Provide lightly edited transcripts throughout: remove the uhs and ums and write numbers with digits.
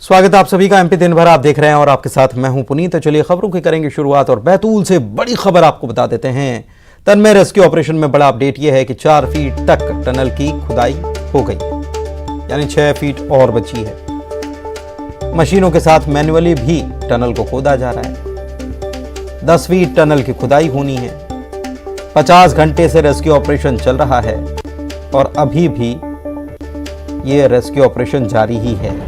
स्वागत है आप सभी का एमपी दिन भर आप देख रहे हैं और आपके साथ मैं हूं पुनीत। तो चलिए खबरों की करेंगे शुरुआत और बैतूल से बड़ी खबर आपको बता देते हैं। तन्मय रेस्क्यू ऑपरेशन में बड़ा अपडेट यह है कि 4 फीट तक टनल की खुदाई हो गई, यानी 6 फीट और बची है। मशीनों के साथ मैन्युअली भी टनल को खोदा जा रहा है। 10 फीट टनल की खुदाई होनी है। 50 घंटे से रेस्क्यू ऑपरेशन चल रहा है और अभी भी ये रेस्क्यू ऑपरेशन जारी ही है।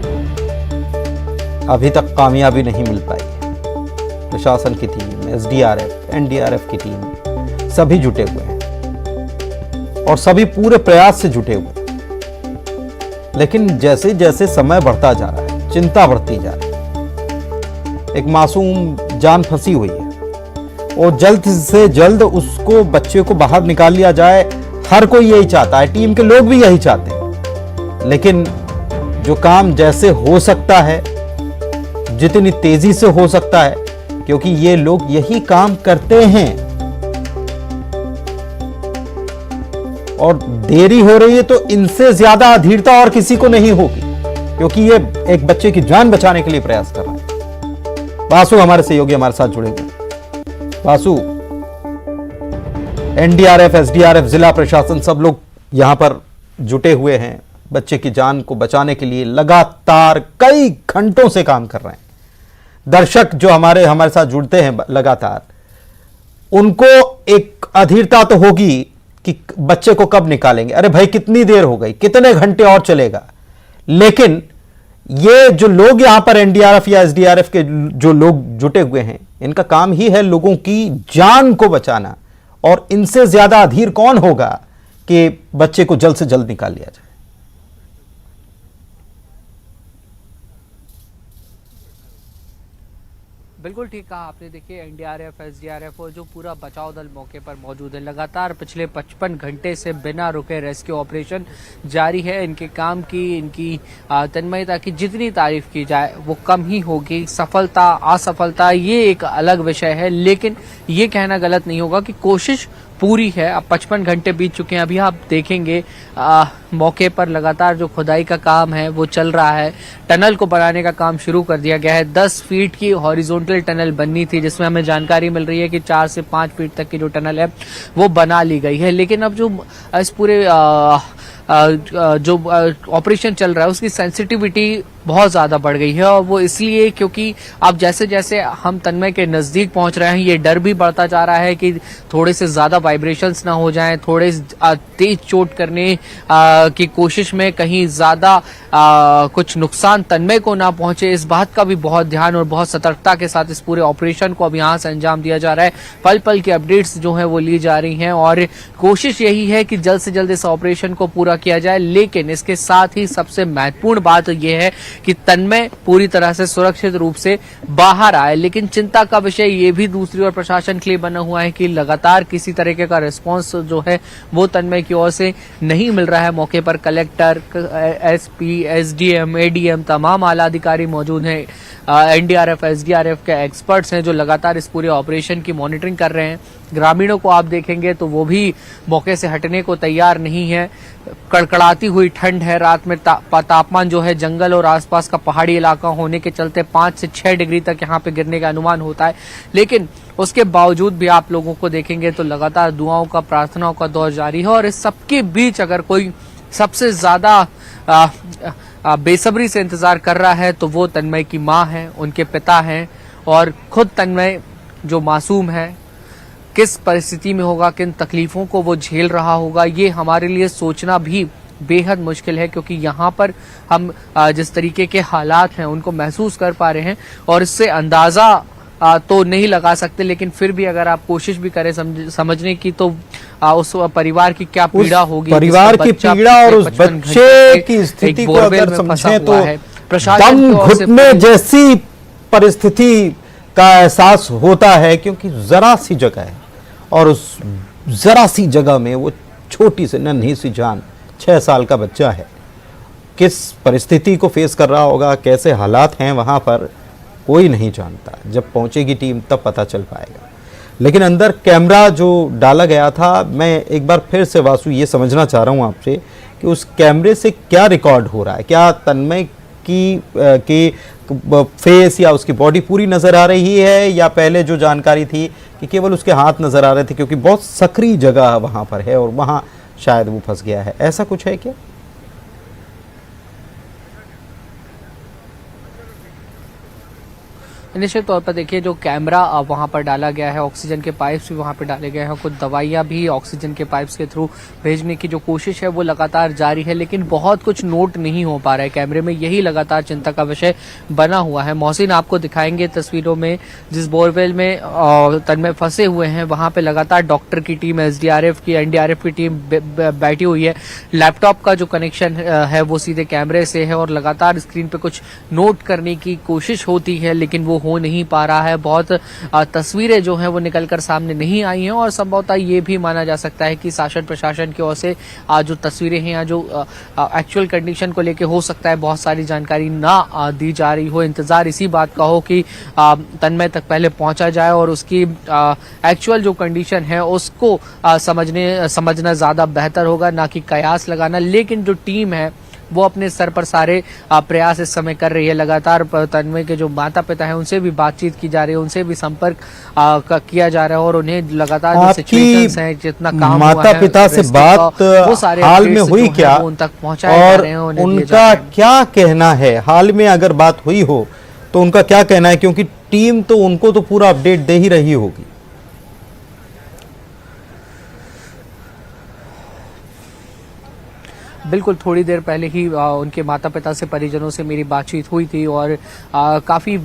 अभी तक कामयाबी नहीं मिल पाई है। प्रशासन की टीम, एसडीआरएफ, एनडीआरएफ की टीम सभी जुटे हुए हैं और सभी पूरे प्रयास से जुटे हुए हैं। लेकिन जैसे जैसे समय बढ़ता जा रहा है, चिंता बढ़ती जा रही है। एक मासूम जान फंसी हुई है और जल्द से जल्द उसको, बच्चे को बाहर निकाल लिया जाए। हर कोई यही चाहता है, टीम के लोग भी यही चाहते हैं। लेकिन जो काम जैसे हो सकता है, जितनी तेजी से हो सकता है, क्योंकि ये लोग यही काम करते हैं और देरी हो रही है तो इनसे ज्यादा अधीरता और किसी को नहीं होगी, क्योंकि ये एक बच्चे की जान बचाने के लिए प्रयास कर रहा है। वासु हमारे सहयोगी हमारे साथ जुड़े हुए। वासु, एनडीआरएफ, एसडीआरएफ, जिला प्रशासन सब लोग यहां पर जुटे हुए हैं। बच्चे की जान को बचाने के लिए लगातार कई घंटों से काम कर रहे हैं। दर्शक जो हमारे साथ जुड़ते हैं लगातार, उनको एक अधीरता तो होगी कि बच्चे को कब निकालेंगे। अरे भाई, कितनी देर हो गई, कितने घंटे और चलेगा। लेकिन ये जो लोग यहां पर एनडीआरएफ या एसडीआरएफ के जो लोग जुटे हुए हैं, इनका काम ही है लोगों की जान को बचाना। और इनसे ज्यादा अधीर कौन होगा कि बच्चे को जल्द से जल्द निकाल लिया जाए। बिल्कुल ठीक कहा आपने। देखिए, एनडीआरएफ, एसडीआरएफ और जो पूरा बचाव दल मौके पर मौजूद है। लगातार पिछले 55 घंटे से बिना रुके रेस्क्यू ऑपरेशन जारी है। इनके काम की, इनकी तन्मयता की जितनी तारीफ की जाए वो कम ही होगी। सफलता असफलता ये एक अलग विषय है, लेकिन ये कहना गलत नहीं होगा कि कोशिश पूरी है। अब 55 घंटे बीत चुके हैं। अभी आप देखेंगे मौके पर लगातार जो खुदाई का काम है वो चल रहा है। टनल को बनाने का काम शुरू कर दिया गया है। 10 फीट की हॉरिजॉन्टल टनल बननी थी, जिसमें हमें जानकारी मिल रही है कि 4 से 5 फीट तक की जो टनल है वो बना ली गई है। लेकिन अब जो इस पूरे जो ऑपरेशन चल रहा है उसकी सेंसिटिविटी बहुत ज्यादा बढ़ गई है। और वो इसलिए क्योंकि अब जैसे जैसे हम तन्मय के नजदीक पहुंच रहे हैं, ये डर भी बढ़ता जा रहा है कि थोड़े से ज्यादा वाइब्रेशंस ना हो जाएं, थोड़े तेज चोट करने की कोशिश में कहीं ज्यादा कुछ नुकसान तन्मय को ना पहुंचे। इस बात का भी बहुत ध्यान और बहुत सतर्कता के साथ इस पूरे ऑपरेशन को अब यहां से अंजाम दिया जा रहा है। पल पल की अपडेट्स जो है वो ली जा रही हैं और कोशिश यही है कि जल्द से जल्द इस ऑपरेशन को पूरा किया जाए। लेकिन इसके साथ ही सबसे महत्वपूर्ण बात यह है कि तन्मय पूरी तरह से सुरक्षित रूप से बाहर आए। लेकिन चिंता का विषय ये भी दूसरी ओर प्रशासन के लिए बना हुआ है कि लगातार किसी तरीके का रिस्पांस जो है वो तन्मय की ओर से नहीं मिल रहा है। मौके पर कलेक्टर, एसपी, एसडीएम, एडीएम तमाम आला अधिकारी मौजूद हैं। एनडीआरएफ, एसडीआरएफ के एक्सपर्ट्स हैं जो लगातार इस पूरे ऑपरेशन की मॉनिटरिंग कर रहे हैं। ग्रामीणों को आप देखेंगे तो वो भी मौके से हटने को तैयार नहीं है। कड़कड़ाती हुई ठंड है। रात में तापमान जो है जंगल और आसपास का पहाड़ी इलाका होने के चलते 5 से 6 डिग्री तक यहाँ पे गिरने का अनुमान होता है। लेकिन उसके बावजूद भी आप लोगों को देखेंगे तो लगातार दुआओं का, प्रार्थनाओं का दौर जारी है। और इस सबके बीच अगर कोई सबसे ज्यादा बेसब्री से इंतजार कर रहा है तो वो तन्मय की माँ है, उनके पिता हैं और खुद तन्मय जो मासूम है किस परिस्थिति में होगा, किन तकलीफों को वो झेल रहा होगा, ये हमारे लिए सोचना भी बेहद मुश्किल है। क्योंकि यहाँ पर हम जिस तरीके के हालात हैं उनको महसूस कर पा रहे हैं और इससे अंदाजा तो नहीं लगा सकते। लेकिन फिर भी अगर आप कोशिश भी करें समझने की तो उस परिवार की क्या पीड़ा होगी, परिवार की पीड़ा और उस बच्चे की स्थिति को अगर समझें तो दम घुटने जैसी परिस्थिति का एहसास होता है। क्योंकि जरा सी जगह है और उस जरा सी जगह में वो छोटी सी नन्ही सी जान, 6 साल का बच्चा है, किस परिस्थिति को फेस कर रहा होगा, कैसे हालात हैं वहां पर, कोई नहीं जानता। जब पहुंचेगी टीम तब पता चल पाएगा। लेकिन अंदर कैमरा जो डाला गया था, मैं एक बार फिर से वासु ये समझना चाह रहा हूं आपसे कि उस कैमरे से क्या रिकॉर्ड हो रहा है। क्या तन्मय की फेस या उसकी बॉडी पूरी नजर आ रही है, या पहले जो जानकारी थी कि केवल उसके हाथ नजर आ रहे थे, क्योंकि बहुत सक्रिय जगह वहां पर है और वहां शायद वो फंस गया है, ऐसा कुछ है क्या? निश्चित तौर पर देखिए, जो कैमरा वहां पर डाला गया है, ऑक्सीजन के पाइप्स भी वहां पर डाले गए हैं, कुछ दवाइयां भी ऑक्सीजन के पाइप्स के थ्रू भेजने की जो कोशिश है वो लगातार जारी है, लेकिन बहुत कुछ नोट नहीं हो पा रहा है कैमरे में। यही लगातार चिंता का विषय बना हुआ है। मोहसिन आपको दिखाएंगे तस्वीरों में, जिस बोरवेल में तन्मय फंसे हुए हैं वहां पे लगातार डॉक्टर की टीम, एसडीआरएफ की, एनडीआरएफ की टीम बैठी हुई है। लैपटॉप का जो कनेक्शन है वो सीधे कैमरे से है और लगातार स्क्रीन पे कुछ नोट करने की कोशिश होती है, लेकिन वो हो नहीं पा रहा है। बहुत तस्वीरें जो हैं वो निकलकर सामने नहीं आई हैं और संभवतः ये भी माना जा सकता है कि शासन प्रशासन की ओर से जो तस्वीरें हैं या जो एक्चुअल कंडीशन को लेके हो सकता है बहुत सारी जानकारी ना दी जा रही हो। इंतजार इसी बात का हो कि तन्मय तक पहले पहुंचा जाए और उसकी एक्चुअल जो कंडीशन है उसको समझना ज्यादा बेहतर होगा, ना कि कयास लगाना। लेकिन जो टीम है वो अपने स्तर पर सारे प्रयास इस समय कर रही है। लगातार तन्मय के जो माता पिता हैं उनसे भी बातचीत की जा रही है, उनसे भी संपर्क किया जा रहा है और उन्हें लगातार जो सिचुएशंस हैं, जितना काम माता पिता से बात वो सारे हाल में हुई क्या, उन तक पहुंचाए जा रहे हैं, उनका क्या कहना है? हाल में अगर बात हुई हो तो उनका क्या कहना है, क्योंकि टीम तो उनको तो पूरा अपडेट दे ही रही होगी। बिल्कुल, थोड़ी देर पहले ही उनके माता पिता से, परिजनों से मेरी बातचीत हुई थी और काफ़ी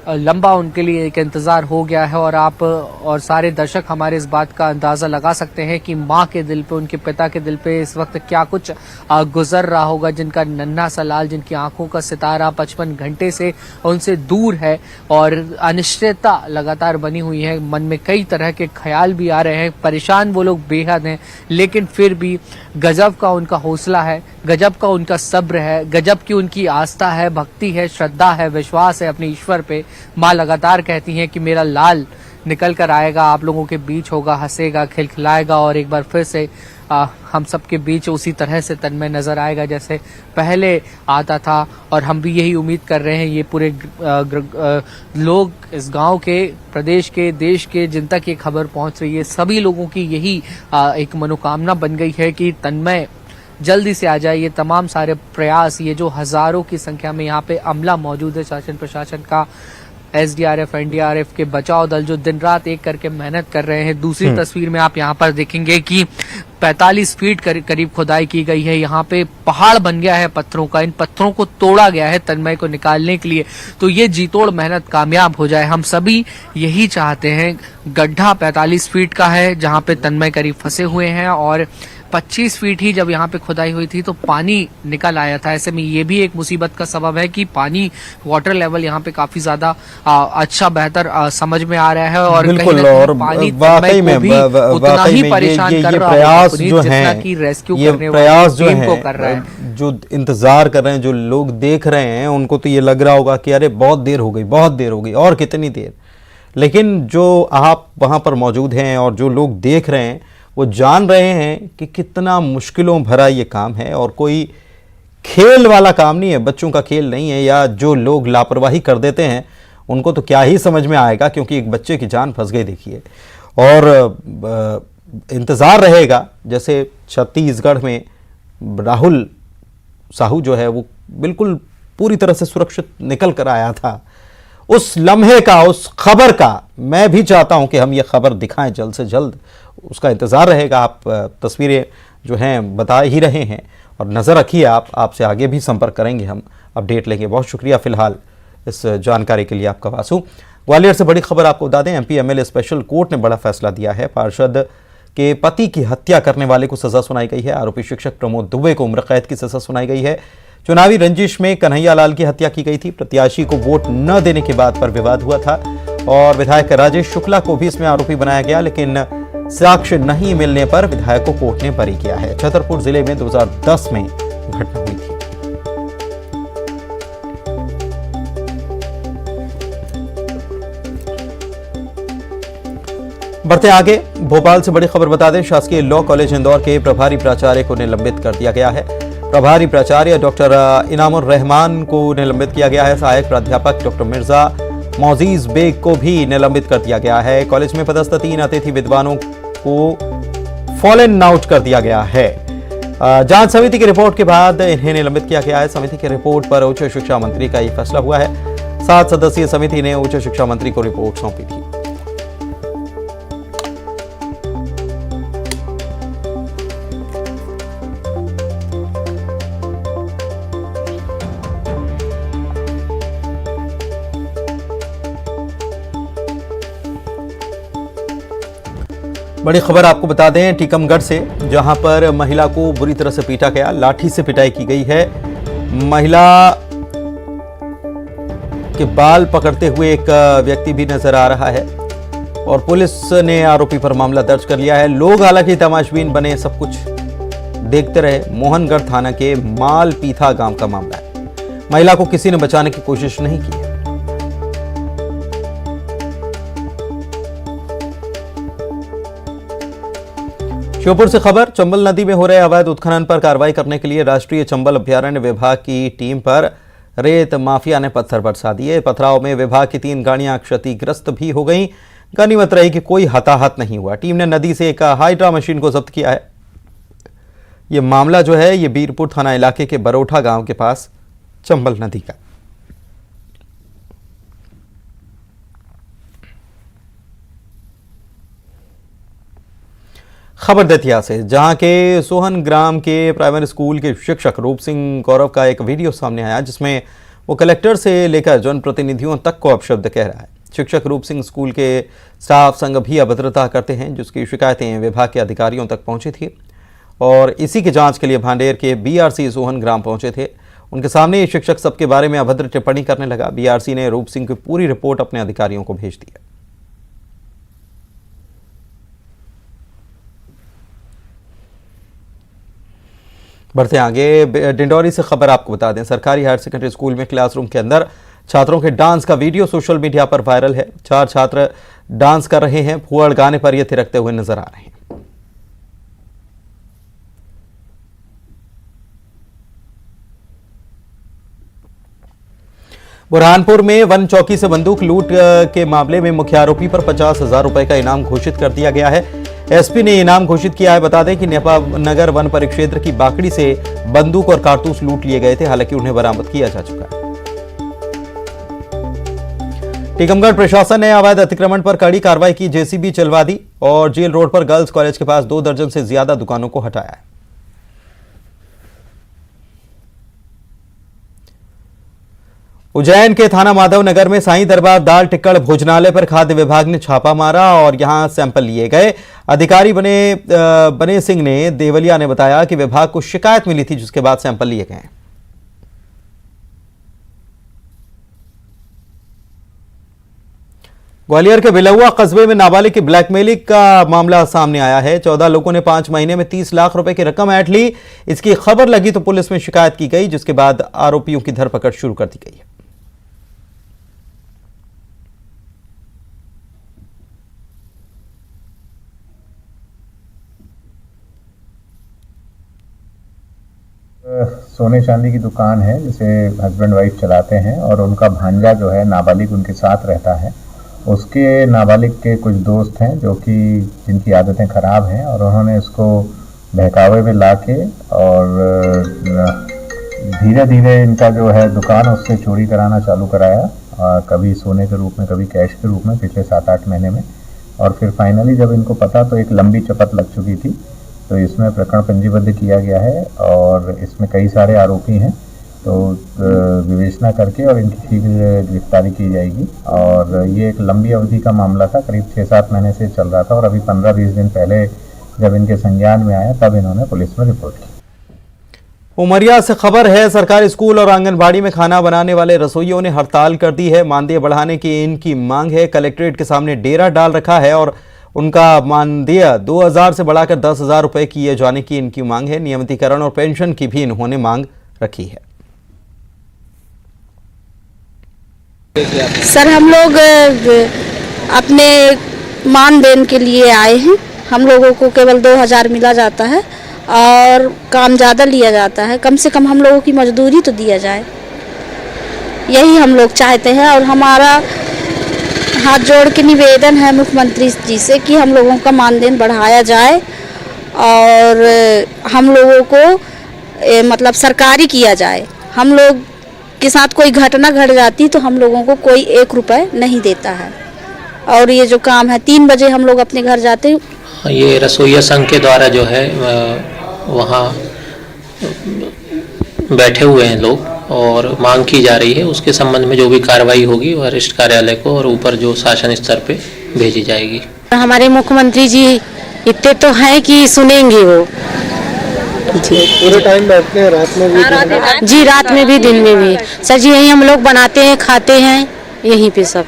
लंबा उनके लिए एक इंतज़ार हो गया है और आप और सारे दर्शक हमारे इस बात का अंदाज़ा लगा सकते हैं कि माँ के दिल पे, उनके पिता के दिल पे इस वक्त क्या कुछ गुजर रहा होगा, जिनका नन्हा सा लाल, जिनकी आंखों का सितारा 55 घंटे से उनसे दूर है और अनिश्चितता लगातार बनी हुई है। मन में कई तरह के ख्याल भी आ रहे हैं, परेशान वो लोग बेहद हैं, लेकिन फिर भी गजब का उनका हौसला है, गजब का उनका सब्र है, गजब की उनकी आस्था है, भक्ति है, श्रद्धा है, विश्वास है अपने ईश्वर पे। माँ लगातार कहती हैं कि मेरा लाल निकल कर आएगा, आप लोगों के बीच होगा, हंसेगा, खिलखिलाएगा और एक बार फिर से हम सबके बीच उसी तरह से तन्मय नजर आएगा जैसे पहले आता था। और हम भी यही उम्मीद कर रहे हैं, ये पूरे लोग इस गांव के, प्रदेश के, देश के, जिन तक ये खबर पहुंच रही है, सभी लोगों की यही एक मनोकामना बन गई है कि तन्मय जल्दी से आ जाए। ये तमाम सारे प्रयास, ये जो हजारों की संख्या में यहाँ पे अमला मौजूद है, शासन प्रशासन का, एसडीआरएफ, एनडीआरएफ के बचाव दल, जो दिन रात एक करके मेहनत कर रहे हैं। दूसरी तस्वीर में आप यहाँ पर देखेंगे कि 45 फीट करीब खुदाई की गई है। यहाँ पे पहाड़ बन गया है पत्थरों का, इन पत्थरों को तोड़ा गया है तन्मय को निकालने के लिए। तो ये जीतोड़ मेहनत कामयाब हो जाए, हम सभी यही चाहते हैं। गड्ढा 45 फीट का है जहाँ पे तन्मय करीब फंसे हुए हैं और 25 फीट ही जब यहाँ पे खुदाई हुई थी तो पानी निकल आया था। ऐसे में ये भी एक मुसीबत का सबब है कि पानी, वाटर लेवल यहाँ पे काफी ज्यादा अच्छा, बेहतर समझ में आ रहा है और बिल्कुल, और वाकई में उतना ही परेशान कर रहा है जो हैं, कि रेस्क्यू ये करने प्रयास जो को कर रहा है, जो इंतजार कर रहे हैं, जो लोग देख रहे हैं, उनको तो ये लग रहा होगा कि अरे बहुत देर हो गई, बहुत देर हो गई, और कितनी देर। लेकिन जो आप वहां पर मौजूद हैं और जो लोग देख रहे हैं वो जान रहे हैं कि कितना मुश्किलों भरा ये काम है और कोई खेल वाला काम नहीं है, बच्चों का खेल नहीं है। या जो लोग लापरवाही कर देते हैं उनको तो क्या ही समझ में आएगा, क्योंकि एक बच्चे की जान फंस गई देखिए। और इंतज़ार रहेगा, जैसे छत्तीसगढ़ में राहुल साहू जो है वो बिल्कुल पूरी तरह से सुरक्षित निकल कर आया था, उस लम्हे का, उस खबर का मैं भी चाहता हूं कि हम ये खबर दिखाएं जल्द से जल्द, उसका इंतज़ार रहेगा। आप तस्वीरें जो हैं बता ही रहे हैं और नज़र रखिए आप, आपसे आगे भी संपर्क करेंगे, हम अपडेट लेंगे। बहुत शुक्रिया फिलहाल इस जानकारी के लिए आपका वासु। ग्वालियर से बड़ी खबर आपको बता दें, एमपी एमएलए स्पेशल कोर्ट ने बड़ा फैसला दिया है। पार्षद के पति की हत्या करने वाले को सजा सुनाई गई है। आरोपी शिक्षक प्रमोद दुबे को उम्र कैद की सजा सुनाई गई है। चुनावी रंजिश में कन्हैया लाल की हत्या की गई थी। प्रत्याशी को वोट न देने की बात पर विवाद हुआ था और विधायक राजेश शुक्ला को भी इसमें आरोपी बनाया गया, लेकिन साक्ष्य नहीं मिलने पर विधायक को कोर्ट ने बरी किया है। छतरपुर जिले में 2010 में घटना हुई थी। बढ़ते आगे, भोपाल से बड़ी खबर बता दें, शासकीय लॉ कॉलेज इंदौर के प्रभारी प्राचार्य को निलंबित कर दिया गया है। प्रभारी प्राचार्य डॉक्टर इनामुर रहमान को निलंबित किया गया है। सहायक प्राध्यापक डॉक्टर मिर्जा मोजीज बेग को भी निलंबित कर दिया गया है। कॉलेज में पदस्थ 3 अतिथि विद्वानों को फॉलन आउट कर दिया गया है। जांच समिति की रिपोर्ट के बाद इन्हें निलंबित किया गया है। समिति की रिपोर्ट पर उच्च शिक्षा मंत्री का यह फैसला हुआ है। 7 सदस्यीय समिति ने उच्च शिक्षा मंत्री को रिपोर्ट सौंपी थी। बड़ी खबर आपको बता दें टीकमगढ़ से, जहां पर महिला को बुरी तरह से पीटा गया, लाठी से पिटाई की गई है। महिला के बाल पकड़ते हुए एक व्यक्ति भी नजर आ रहा है और पुलिस ने आरोपी पर मामला दर्ज कर लिया है। लोग हालांकि तमाशबीन बने, सब कुछ देखते रहे। मोहनगढ़ थाना के मालपीथा गांव का मामला है। महिला को किसी ने बचाने की कोशिश नहीं की है। श्योपुर से खबर, चंबल नदी में हो रहे अवैध उत्खनन पर कार्रवाई करने के लिए राष्ट्रीय चंबल अभ्यारण्य विभाग की टीम पर रेत माफिया ने पत्थर बरसा दिए। पथराव में विभाग की 3 गाड़ियां क्षतिग्रस्त भी हो गईं। गनीमत रही कि कोई हताहत नहीं हुआ। टीम ने नदी से एक हाइड्रा मशीन को जब्त किया है। यह मामला जो है ये बीरपुर थाना इलाके के बरोठा गांव के पास चंबल नदी का। खबर दतिया से, जहां के सोहन ग्राम के प्राइमरी स्कूल के शिक्षक रूप सिंह गौरव का एक वीडियो सामने आया, जिसमें वो कलेक्टर से लेकर जनप्रतिनिधियों तक को अपशब्द कह रहा है। शिक्षक रूप सिंह स्कूल के स्टाफ संघ भी अभद्रता करते हैं, जिसकी शिकायतें विभाग के अधिकारियों तक पहुंची थी और इसी की जांच के लिए भांडेर के बीआरसी सोहन ग्राम पहुंचे थे। उनके सामने ये शिक्षक सबके बारे में अभद्र टिप्पणी करने लगा। बीआरसी ने रूप सिंह की पूरी रिपोर्ट अपने अधिकारियों को भेज दी है। बढ़ते आगे, डिंडौरी से खबर आपको बता दें, सरकारी हायर सेकेंडरी स्कूल में क्लासरूम के अंदर छात्रों के डांस का वीडियो सोशल मीडिया पर वायरल है। 4 छात्र डांस कर रहे हैं। फुअड़ गाने पर ये थिरकते हुए नजर आ रहे हैं। बुरहानपुर में वन चौकी से बंदूक लूट के मामले में मुख्य आरोपी पर 50,000 रुपए का इनाम घोषित कर दिया गया है। एसपी ने इनाम घोषित किया है। बता दें कि नेपा नगर वन परिक्षेत्र की बाकड़ी से बंदूक और कारतूस लूट लिए गए थे। हालांकि उन्हें बरामद किया जा चुका है। टीकमगढ़ प्रशासन ने अवैध अतिक्रमण पर कड़ी कार्रवाई की, जेसीबी चलवा दी और जेल रोड पर गर्ल्स कॉलेज के पास 2 दर्जन से ज्यादा दुकानों को हटाया है। उज्जैन के थाना माधव नगर में साईं दरबार दाल टिक्कड़ भोजनालय पर खाद्य विभाग ने छापा मारा और यहां सैंपल लिए गए। अधिकारी बने सिंह ने देवलिया ने बताया कि विभाग को शिकायत मिली थी, जिसके बाद सैंपल लिए गए। ग्वालियर के बिलौआ कस्बे में नाबालिग की ब्लैकमेलिंग का मामला सामने आया है। 14 लोगों ने 5 महीने में 30 लाख रुपए की रकम ऐंठ ली। इसकी खबर लगी तो पुलिस में शिकायत की गई, जिसके बाद आरोपियों की धरपकड़ शुरू कर दी गई है। सोने चांदी की दुकान है जिसे हस्बैंड वाइफ चलाते हैं और उनका भांजा जो है नाबालिग उनके साथ रहता है। उसके नाबालिग के कुछ दोस्त हैं जो कि जिनकी आदतें ख़राब हैं और उन्होंने उसको बहकावे में ला के और धीरे धीरे इनका जो है दुकान उससे चोरी कराना चालू कराया, कभी सोने के रूप में कभी कैश के रूप में, पिछले 7-8 महीने में। और फिर फाइनली जब इनको पता तो एक लंबी चपत लग चुकी थी, तो इसमें प्रकरण पंजीबद्ध किया गया है और इसमें कई सारे आरोपी हैं, तो विवेचना करके और इनकी शीघ्र गिरफ्तारी की जाएगी। और ये एक लंबी अवधि का मामला था, करीब 6-7 महीने से चल रहा था और अभी 15-20 दिन पहले जब इनके संज्ञान में आया तब इन्होंने पुलिस में रिपोर्ट की। उमरिया से खबर है, सरकारी स्कूल और आंगनबाड़ी में खाना बनाने वाले रसोइयों ने हड़ताल कर दी है। मानदेय बढ़ाने की इनकी मांग है। कलेक्ट्रेट के सामने डेरा डाल रखा है और उनका मानदेय 2,000 से बढ़ाकर 10,000 रुपए किए जाने की इनकी मांग है। नियमितीकरण और पेंशन की भी इन्होंने मांग रखी है। सर, हम लोग अपने मानदेय के लिए आए हैं। हम लोगों को केवल 2,000 मिला जाता है और काम ज़्यादा लिया जाता है। कम से कम हम लोगों की मजदूरी तो दिया जाए, यही हम लोग चाहते हैं। और हमारा हाथ जोड़ के निवेदन है मुख्यमंत्री जी से कि हम लोगों का मानदेन बढ़ाया जाए और हम लोगों को मतलब सरकारी किया जाए। हम लोग के साथ कोई घटना घट जाती तो हम लोगों को कोई 1 रुपए नहीं देता है। और ये जो काम है 3 बजे हम लोग अपने घर जाते हैं। ये रसोइया संघ के द्वारा जो है वहाँ बैठे हुए हैं लोग और मांग की जा रही है, उसके संबंध में जो भी कार्रवाई होगी वरिष्ठ कार्यालय को और ऊपर जो शासन स्तर पे भेजी जाएगी। हमारे मुख्यमंत्री जी इतने तो हैं कि सुनेंगे वो जी। पूरे टाइम बैठते हैं, रात में भी? जी रात में भी दिन में भी सर जी, यही हम लोग बनाते हैं खाते हैं यहीं पे सब।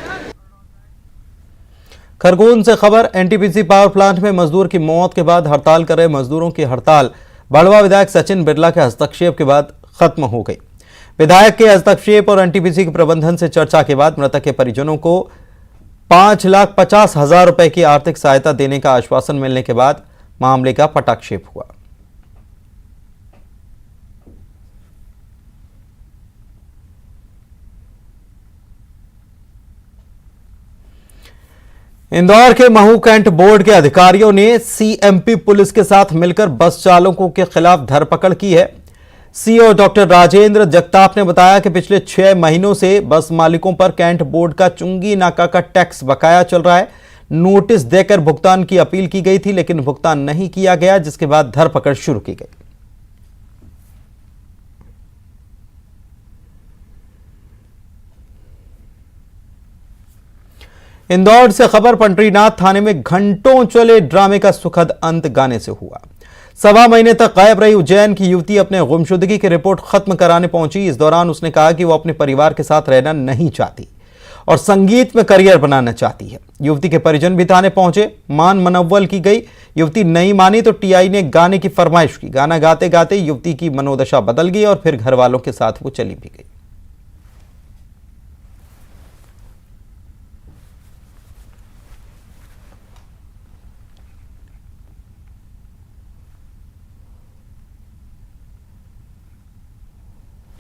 खरगोन से खबर, एनटीपीसी पावर प्लांट में मजदूर की मौत के बाद हड़ताल कर रहे मजदूरों की हड़ताल बाड़वा विधायक सचिन बिरला के हस्तक्षेप के बाद खत्म हो गई। विधायक के हस्तक्षेप और एनटीपीसी के प्रबंधन से चर्चा के बाद मृतक के परिजनों को 5,50,000 रुपए की आर्थिक सहायता देने का आश्वासन मिलने के बाद मामले का पटाक्षेप हुआ। इंदौर के महू कैंट बोर्ड के अधिकारियों ने सीएमपी पुलिस के साथ मिलकर बस चालकों के खिलाफ धरपकड़ की है। सीओ डॉक्टर राजेंद्र जगताप ने बताया कि पिछले 6 महीनों से बस मालिकों पर कैंट बोर्ड का चुंगी नाका का टैक्स बकाया चल रहा है। नोटिस देकर भुगतान की अपील की गई थी लेकिन भुगतान नहीं किया गया, जिसके बाद धरपकड़ शुरू की गई। इंदौर से खबर, पंडरीनाथ थाने में घंटों चले ड्रामे का सुखद अंत गाने से हुआ। 1.25 महीने तक गायब रही उज्जैन की युवती अपने गुमशुदगी की रिपोर्ट खत्म कराने पहुंची। इस दौरान उसने कहा कि वो अपने परिवार के साथ रहना नहीं चाहती और संगीत में करियर बनाना चाहती है। युवती के परिजन भी थाने पहुंचे, मान मनव्वल की गई। युवती नहीं मानी तो टीआई ने गाने की फरमाइश की। गाना गाते गाते युवती की मनोदशा बदल गई और फिर घर वालों के साथ वो चली भी गई।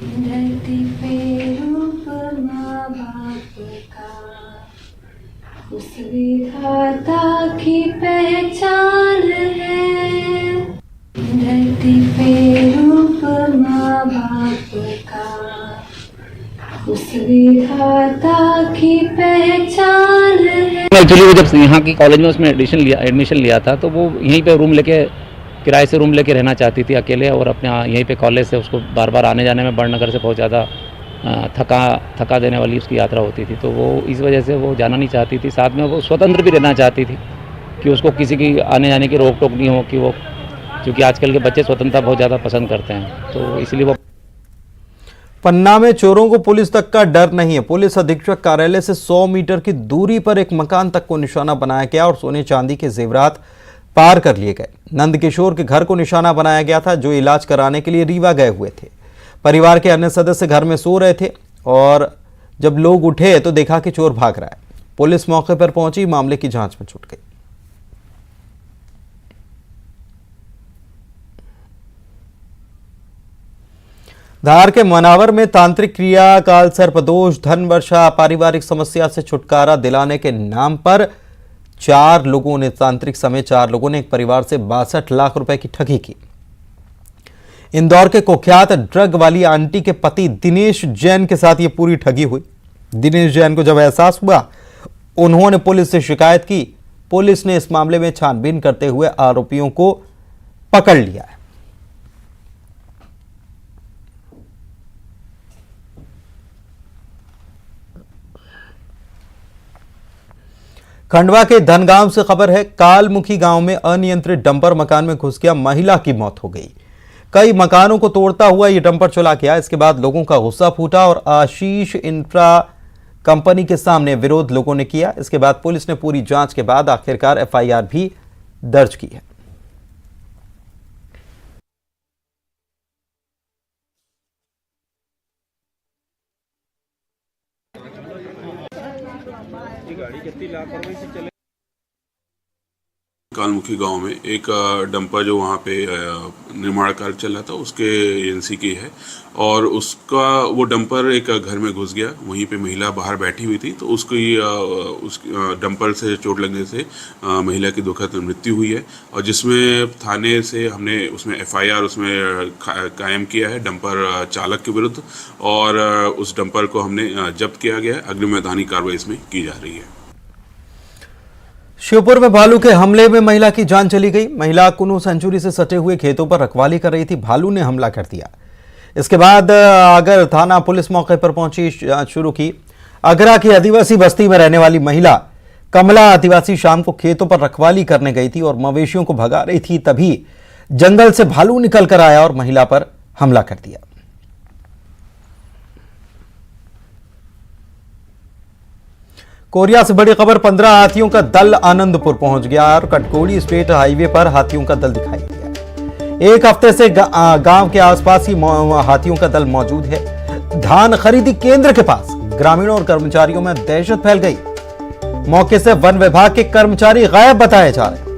धरती पे रूप माँ बाप का, उस विधाता की पहचान है। धरती पे रूप माँ बाप का, उस विधाता की पहचान है। एक्चुअली वो जब यहाँ की कॉलेज में उसमें एडमिशन लिया था तो वो यहीं पे रूम लेके, किराए से रूम लेके रहना चाहती थी अकेले, और अपने यहीं पे कॉलेज से उसको बार बार आने जाने में बड़नगर से बहुत ज़्यादा थका देने वाली उसकी यात्रा होती थी। तो वो इस वजह से वो जाना नहीं चाहती थी। साथ में वो स्वतंत्र भी रहना चाहती थी कि उसको किसी की आने जाने की रोक टोक नहीं हो, कि वो, क्योंकि आजकल के बच्चे स्वतंत्रता बहुत ज़्यादा पसंद करते हैं, तो इसलिए वो। पन्ना में चोरों को पुलिस तक का डर नहीं है। पुलिस अधीक्षक कार्यालय से 100 मीटर की दूरी पर एक मकान तक को निशाना बनाया गया और सोने चांदी के जेवरात पार कर लिए गए। नंदकिशोर के घर को निशाना बनाया गया था जो इलाज कराने के लिए रीवा गए हुए थे। परिवार के अन्य सदस्य घर में सो रहे थे और जब लोग उठे तो देखा कि चोर भाग रहा है। पुलिस मौके पर पहुंची, मामले की जांच में जुट गई। धार के मनावर में तांत्रिक क्रिया, काल सर्पदोष, धन वर्षा, पारिवारिक समस्या से छुटकारा दिलाने के नाम पर 4 लोगों ने, तांत्रिक समेत 4 लोगों ने एक परिवार से 62 लाख रुपए की ठगी की। इंदौर के कुख्यात ड्रग वाली आंटी के पति दिनेश जैन के साथ यह पूरी ठगी हुई। दिनेश जैन को जब एहसास हुआ, उन्होंने पुलिस से शिकायत की। पुलिस ने इस मामले में छानबीन करते हुए आरोपियों को पकड़ लिया है। खंडवा के धनगांव से खबर है, कालमुखी गांव में अनियंत्रित डंपर मकान में घुस गया, महिला की मौत हो गई। कई मकानों को तोड़ता हुआ यह डंपर चला गया। इसके बाद लोगों का गुस्सा फूटा और आशीष इंफ्रा कंपनी के सामने विरोध लोगों ने किया। इसके बाद पुलिस ने पूरी जांच के बाद आखिरकार एफआईआर भी दर्ज की है। गाड़ी कितनी लापरवाही से चले कालमुखी गांव में एक डंपर जो वहाँ पे निर्माण कार्य चल रहा था उसके एजेंसी की है और उसका वो डंपर एक घर में घुस गया। वहीं पे महिला बाहर बैठी हुई थी तो उस डंपर से चोट लगने से महिला की दुखद मृत्यु हुई है और जिसमें थाने से हमने उसमें FIR उसमें कायम किया है डंपर चालक के विरुद्ध और उस डंपर को हमने जब्त किया गया है। अग्रिम वैधानिक कार्रवाई इसमें की जा रही है। श्योपुर में भालू के हमले में महिला की जान चली गई। महिला कुनू सेंचुरी से सटे हुए खेतों पर रखवाली कर रही थी, भालू ने हमला कर दिया। इसके बाद आगर थाना पुलिस मौके पर पहुंची, जांच शुरू की। आगरा की आदिवासी बस्ती में रहने वाली महिला कमला आदिवासी शाम को खेतों पर रखवाली करने गई थी और मवेशियों को भगा रही थी, तभी जंगल से भालू निकल कर आया और महिला पर हमला कर दिया। कोरिया से बड़ी खबर, 15 हाथियों का दल आनंदपुर पहुंच गया और कटकोड़ी स्टेट हाईवे पर हाथियों का दल दिखाई दिया। एक हफ्ते से गांव के आसपास ही हाथियों का दल मौजूद है। धान खरीदी केंद्र के पास ग्रामीणों और कर्मचारियों में दहशत फैल गई। मौके से वन विभाग के कर्मचारी गायब बताए जा रहे हैं।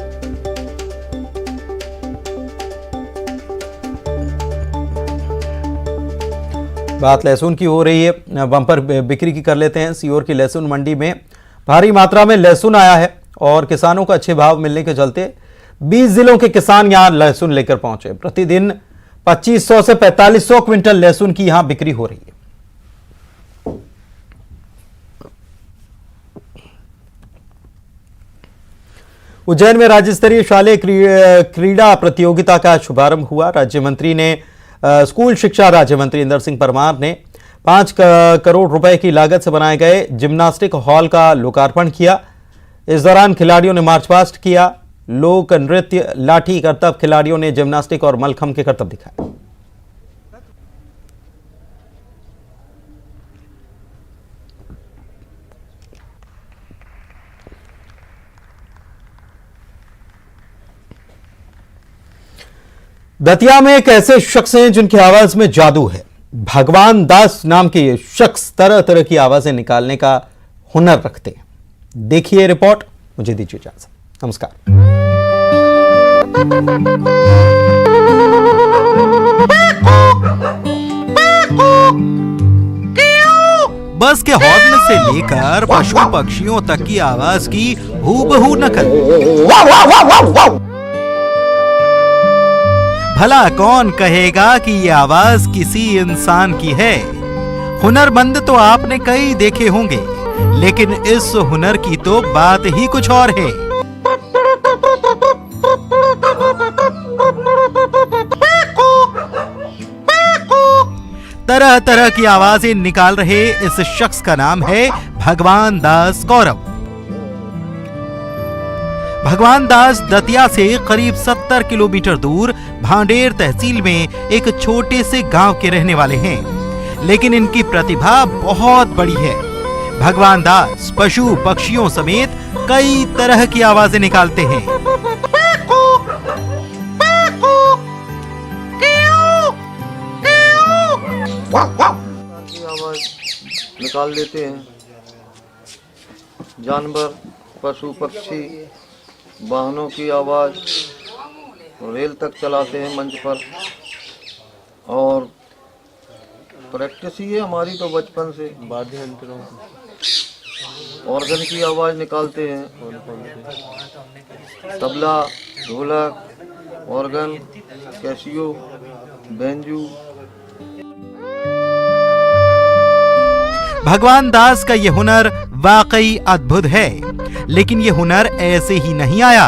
बात लहसुन की हो रही है, बम्पर बिक्री की कर लेते हैं। सीहोर की लहसुन मंडी में भारी मात्रा में लहसुन आया है और किसानों को अच्छे भाव मिलने के चलते 20 जिलों के किसान यहां लहसुन लेकर पहुंचे। प्रतिदिन 2500 से 4500 क्विंटल लहसुन की यहां बिक्री हो रही है। उज्जैन में राज्य स्तरीय शालेय क्रीड़ा प्रतियोगिता का शुभारंभ हुआ। राज्य मंत्री ने स्कूल शिक्षा राज्य मंत्री इंदर सिंह परमार ने 5 करोड़ रुपए की लागत से बनाए गए जिम्नास्टिक हॉल का लोकार्पण किया। इस दौरान खिलाड़ियों ने मार्च पास्ट किया। लोक नृत्य, लाठी करतब, खिलाड़ियों ने जिम्नास्टिक और मलखम के करतब दिखाए। दतिया में एक ऐसे शख्स हैं जिनकी आवाज में जादू है। भगवान दास नाम के ये शख्स तरह तरह की आवाजें निकालने का हुनर रखते हैं। देखिए रिपोर्ट, मुझे दीजिए इजाजत। नमस्कार। बस के हॉर्न से लेकर पशु पक्षियों तक की आवाज की हूबहू नकल। भला कौन कहेगा कि ये आवाज किसी इंसान की है? हुनरमंद तो आपने कई देखे होंगे, लेकिन इस हुनर की तो बात ही कुछ और है। तरह तरह की आवाजें निकाल रहे इस शख्स का नाम है भगवान दास गौरव। भगवान दास दतिया से करीब 70 किलोमीटर दूर भांडेर तहसील में एक छोटे से गांव के रहने वाले हैं, लेकिन इनकी प्रतिभा बहुत बड़ी है। भगवान दास पशु पक्षियों समेत कई तरह की आवाजें निकालते हैं। आवाज निकाल लेते हैं। जानवर, पशु पक्षी, वाहनों की आवाज़, रेल तक चलाते हैं मंच पर। और प्रैक्टिस ही है हमारी तो बचपन से। वाद्य यंत्रों ऑर्गन की आवाज़ निकालते हैं। तबला, ढोलक, ऑर्गन, कैसियो, बेंजू। भगवान दास का ये हुनर वाकई अद्भुत है, लेकिन ये हुनर ऐसे ही नहीं आया।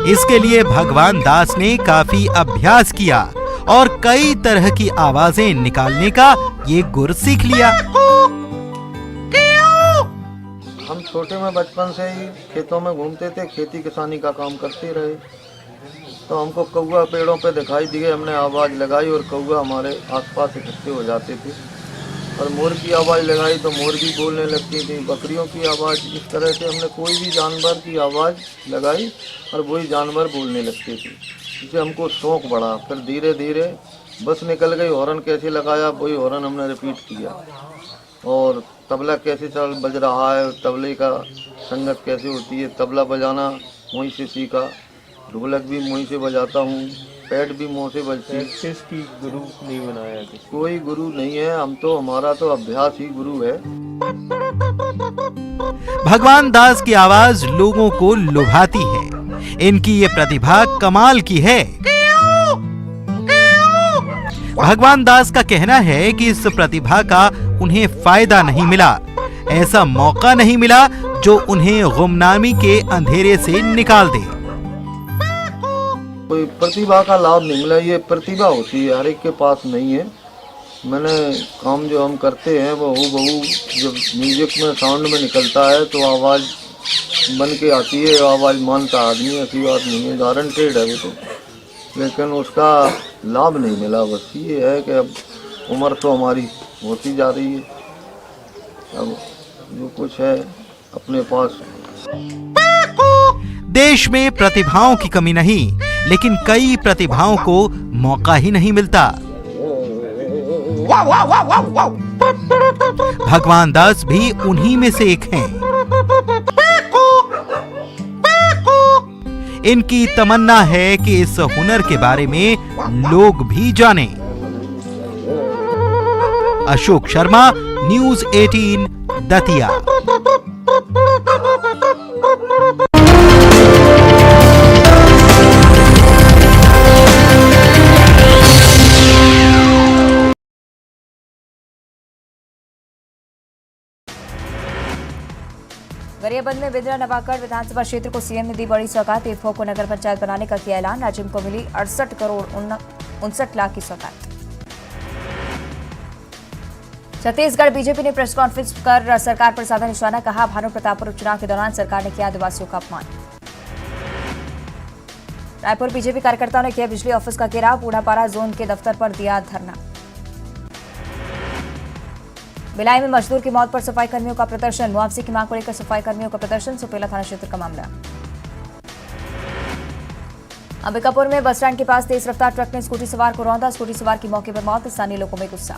इसके लिए भगवान दास ने काफी अभ्यास किया और कई तरह की आवाजें निकालने का ये गुर सीख लिया। हम छोटे में बचपन से ही खेतों में घूमते थे, खेती किसानी का काम करते रहे, तो हमको कौवा पेड़ों पे दिखाई दिए। हमने आवाज़ लगाई और कौवा हमारे आसपास इकट्ठे हो जाते थे। और मोर की आवाज़ लगाई तो मोर भी बोलने लगती थी। बकरियों की आवाज़, इस तरह से हमने कोई भी जानवर की आवाज़ लगाई और वही जानवर बोलने लगते थे। इससे हमको शौक़ बढ़ा। फिर धीरे धीरे बस निकल गई, हॉर्न कैसे लगाया वही हॉर्न हमने रिपीट किया और तबला कैसे चल बज रहा है, तबले का संगत कैसे होती है, तबला बजाना वहीं से सीखा, ढोलक भी वहीं से बजाता हूँ, पैड भी मुँह से बजती है। प्रैक्टिस की गुरु नहीं बनाया किसी? कोई गुरु नहीं है, हमारा तो अभ्यास ही गुरु है। भगवान दास की आवाज लोगों को लुभाती है। इनकी ये प्रतिभा कमाल की है। भगवान दास का कहना है कि इस प्रतिभा का उन्हें फायदा नहीं मिला, ऐसा मौका नहीं मिला जो उन्हें गुमनामी के अंधेरे से निकाल दे। कोई प्रतिभा का लाभ नहीं मिला, ये प्रतिभा होती है, हर एक के पास नहीं है। मैंने काम जो हम करते हैं वो हूबहू जब म्यूजिक में साउंड में निकलता है तो आवाज़ बन के आती है, आवाज़ मानता आदमी, ऐसी बात नहीं है, गारंटेड है वो तो, लेकिन उसका लाभ नहीं मिला। बस ये है कि अब उम्र तो हमारी होती जा रही है, अब जो कुछ है अपने पास। देश में प्रतिभाओं की कमी नहीं, लेकिन कई प्रतिभाओं को मौका ही नहीं मिलता। भगवान दास भी उन्हीं में से एक हैं। इनकी तमन्ना है कि इस हुनर के बारे में लोग भी जानें। अशोक शर्मा, न्यूज़ 18, दतिया। गरियाबंद में बिंद्रा नवागढ़ विधानसभा क्षेत्र को सीएम ने दी बड़ी सौगात। इफ्को को नगर पंचायत बनाने का किया ऐलान। राजिम को मिली 68 करोड़ 59 लाख की सौगात। छत्तीसगढ़ बीजेपी ने प्रेस कॉन्फ्रेंस कर सरकार पर साधा निशाना, कहा भानु प्रतापपुर उपचुनाव के दौरान सरकार ने किया आदिवासियों का अपमान। रायपुर बीजेपी कार्यकर्ताओं ने किया बिजली ऑफिस का घेराव, बूढ़ापारा जोन के दफ्तर पर दिया धरना। भिलाई में मजदूर की मौत पर सफाई कर्मियों का प्रदर्शन, मुआवजे की मांग को लेकर सफाई कर्मियों का प्रदर्शन। सुपेला थाना क्षेत्र का मामला। अंबिकापुर में बस स्टैंड के पास तेज रफ्तार ट्रक ने स्कूटी सवार को रौंदा, स्कूटी सवार की मौके पर मौत, स्थानीय लोगों में गुस्सा।